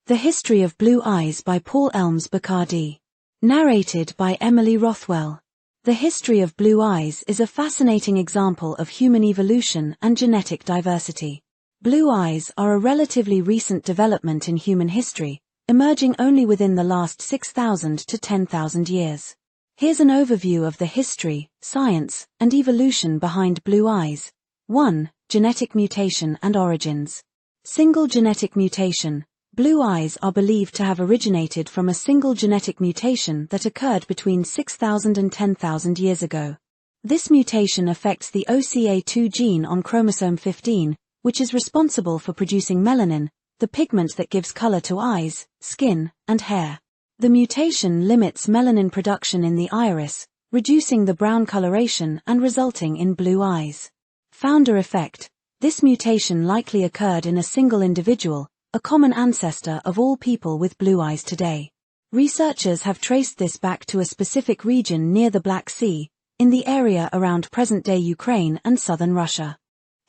The History of Blue Eyes by Paul Elms Bacardi. Narrated by Emily Rothwell. The history of blue eyes is a fascinating example of human evolution and genetic diversity. Blue eyes are a relatively recent development in human history, emerging only within the last 6,000 to 10,000 years. Here's an overview of the history, science, and evolution behind blue eyes. 1. Genetic mutation and origins. Single genetic mutation. Blue eyes are believed to have originated from a single genetic mutation that occurred between 6,000 and 10,000 years ago. This mutation affects the OCA2 gene on chromosome 15, which is responsible for producing melanin, the pigment that gives color to eyes, skin, and hair. The mutation limits melanin production in the iris, reducing the brown coloration and resulting in blue eyes. Founder effect. This mutation likely occurred in a single individual, a common ancestor of all people with blue eyes today. Researchers have traced this back to a specific region near the Black Sea, in the area around present-day Ukraine and southern Russia.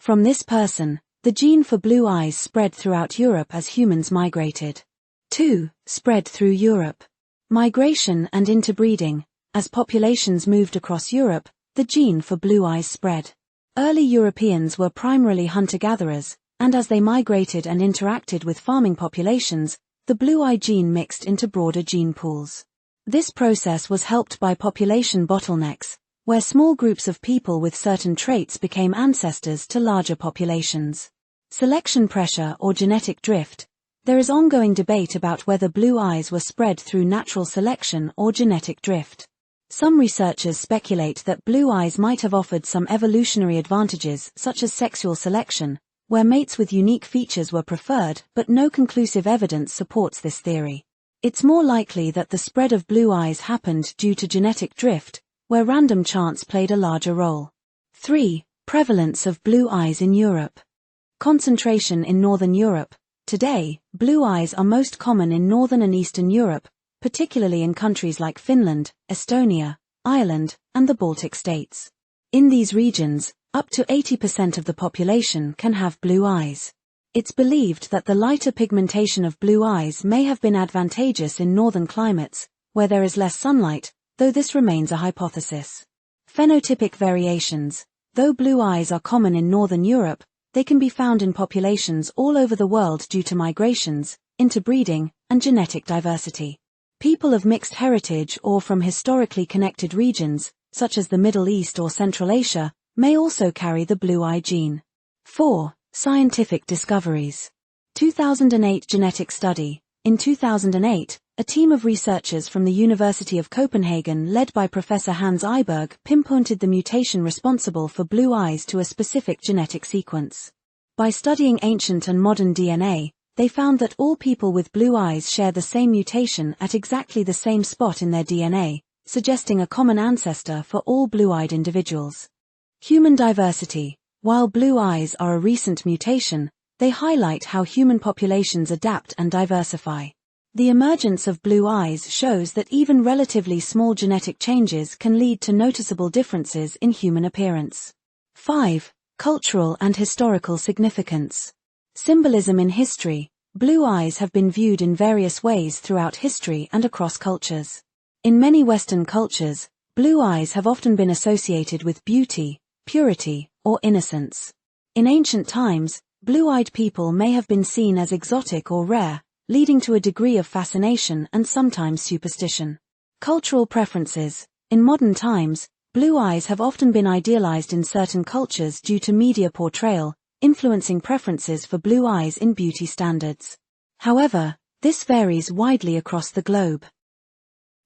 From this person, the gene for blue eyes spread throughout Europe as humans migrated. 2. Spread through Europe. Migration and interbreeding. As populations moved across Europe, the gene for blue eyes spread. Early Europeans were primarily hunter-gatherers, and as they migrated and interacted with farming populations, the blue eye gene mixed into broader gene pools. This process was helped by population bottlenecks, where small groups of people with certain traits became ancestors to larger populations. Selection pressure or genetic drift. There is ongoing debate about whether blue eyes were spread through natural selection or genetic drift. Some researchers speculate that blue eyes might have offered some evolutionary advantages such as sexual selection, where mates with unique features were preferred, but no conclusive evidence supports this theory. It's more likely that the spread of blue eyes happened due to genetic drift, where random chance played a larger role. 3. Prevalence of blue eyes in Europe. Concentration in Northern Europe. Today, blue eyes are most common in Northern and Eastern Europe, particularly in countries like Finland, Estonia, Ireland, and the Baltic states. In these regions, up to 80% of the population can have blue eyes. It's believed that the lighter pigmentation of blue eyes may have been advantageous in northern climates, where there is less sunlight, though this remains a hypothesis. Phenotypic variations. Though blue eyes are common in Northern Europe, they can be found in populations all over the world due to migrations, interbreeding, and genetic diversity. People of mixed heritage or from historically connected regions, such as the Middle East or Central Asia, may also carry the blue eye gene. 4. Scientific discoveries. 2008 genetic study. In 2008, a team of researchers from the University of Copenhagen led by Professor Hans Eiberg pinpointed the mutation responsible for blue eyes to a specific genetic sequence. By studying ancient and modern DNA, they found that all people with blue eyes share the same mutation at exactly the same spot in their DNA, suggesting a common ancestor for all blue-eyed individuals. Human diversity. While blue eyes are a recent mutation, they highlight how human populations adapt and diversify. The emergence of blue eyes shows that even relatively small genetic changes can lead to noticeable differences in human appearance. 5. Cultural and historical significance. Symbolism in history. Blue eyes have been viewed in various ways throughout history and across cultures. In many Western cultures, blue eyes have often been associated with beauty, purity, or innocence. In ancient times, blue-eyed people may have been seen as exotic or rare, leading to a degree of fascination and sometimes superstition. Cultural preferences. In modern times, blue eyes have often been idealized in certain cultures due to media portrayal, influencing preferences for blue eyes in beauty standards. However, this varies widely across the globe.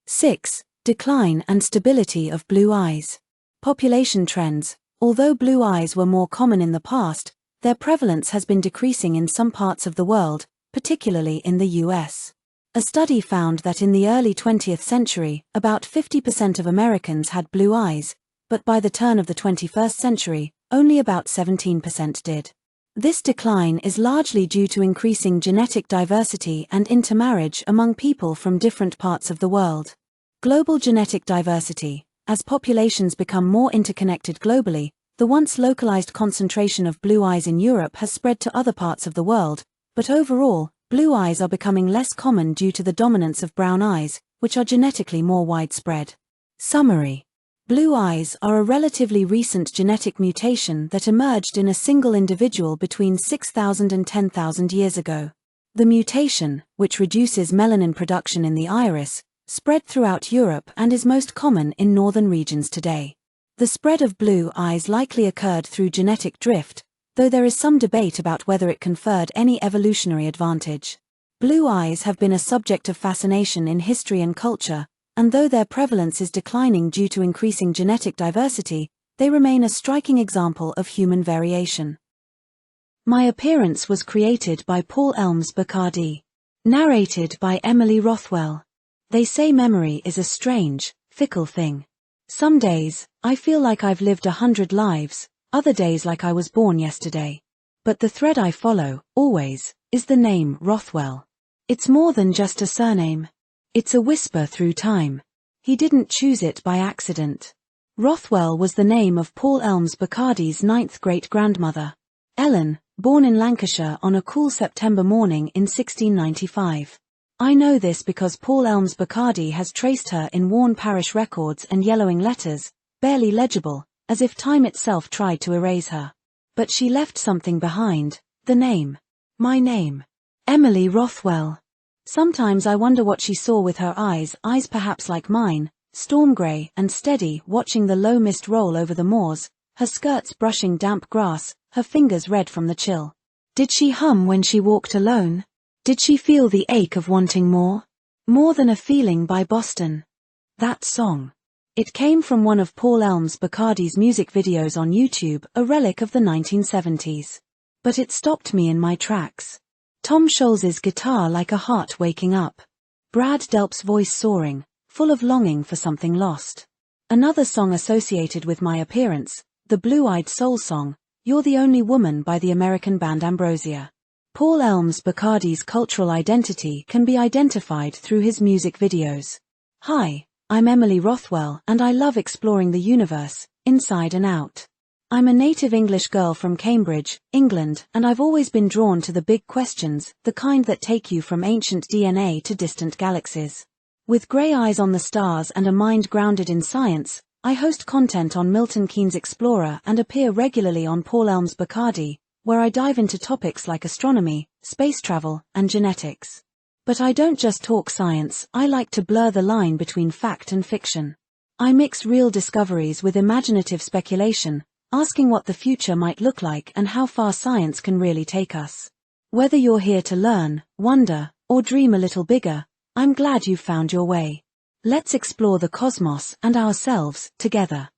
6. Decline and stability of blue eyes. Population trends. Although blue eyes were more common in the past, their prevalence has been decreasing in some parts of the world, particularly in the US. A study found that in the early 20th century, about 50% of Americans had blue eyes, but by the turn of the 21st century, only about 17% did. This decline is largely due to increasing genetic diversity and intermarriage among people from different parts of the world. Global genetic diversity. As populations become more interconnected globally, the once localized concentration of blue eyes in Europe has spread to other parts of the world, but overall, Blue eyes are becoming less common due to the dominance of brown eyes, which are genetically more widespread. Summary. Blue eyes are a relatively recent genetic mutation that emerged in a single individual between 6,000 and 10,000 years ago. The mutation, which reduces melanin production in the iris, spread throughout Europe and is most common in northern regions today. The spread of blue eyes likely occurred through genetic drift, though there is some debate about whether it conferred any evolutionary advantage. Blue eyes have been a subject of fascination in history and culture, and though their prevalence is declining due to increasing genetic diversity, they remain a striking example of human variation. My Appearance was created by Paul Elms Bacardi. Narrated by Emily Rothwell. They say memory is a strange, fickle thing. Some days, I feel like I've lived 100 lives, other days like I was born yesterday. But the thread I follow, always, is the name Rothwell. It's more than just a surname. It's a whisper through time. He didn't choose it by accident. Rothwell was the name of Paul Elms Bacardi's 9th great-grandmother. Ellen, born in Lancashire on a cool September morning in 1695. I know this because Paul Elms Bacardi has traced her in worn parish records and yellowing letters, barely legible, as if time itself tried to erase her. But she left something behind, the name. My name. Emily Rothwell. Sometimes I wonder what she saw with her eyes perhaps like mine, storm grey and steady, watching the low mist roll over the moors, her skirts brushing damp grass, her fingers red from the chill. Did she hum when she walked alone? Did she feel the ache of wanting more? More Than a Feeling by Boston. That song. It came from one of Paul Elms Bacardi's music videos on YouTube, a relic of the 1970s. But it stopped me in my tracks. Tom Scholz's guitar like a heart waking up. Brad Delp's voice soaring, full of longing for something lost. Another song associated with My Appearance, the blue-eyed soul song, You're the Only Woman by the American band Ambrosia. Paul Elms Bacardi's cultural identity can be identified through his music videos. Hi, I'm Emily Rothwell and I love exploring the universe, inside and out. I'm a native English girl from Cambridge, England, and I've always been drawn to the big questions, the kind that take you from ancient DNA to distant galaxies. With grey eyes on the stars and a mind grounded in science, I host content on Milton Keynes Explorer and appear regularly on Paul Elms Bacardi, where I dive into topics like astronomy, space travel, and genetics. But I don't just talk science, I like to blur the line between fact and fiction. I mix real discoveries with imaginative speculation, asking what the future might look like and how far science can really take us. Whether you're here to learn, wonder, or dream a little bigger, I'm glad you've found your way. Let's explore the cosmos and ourselves together.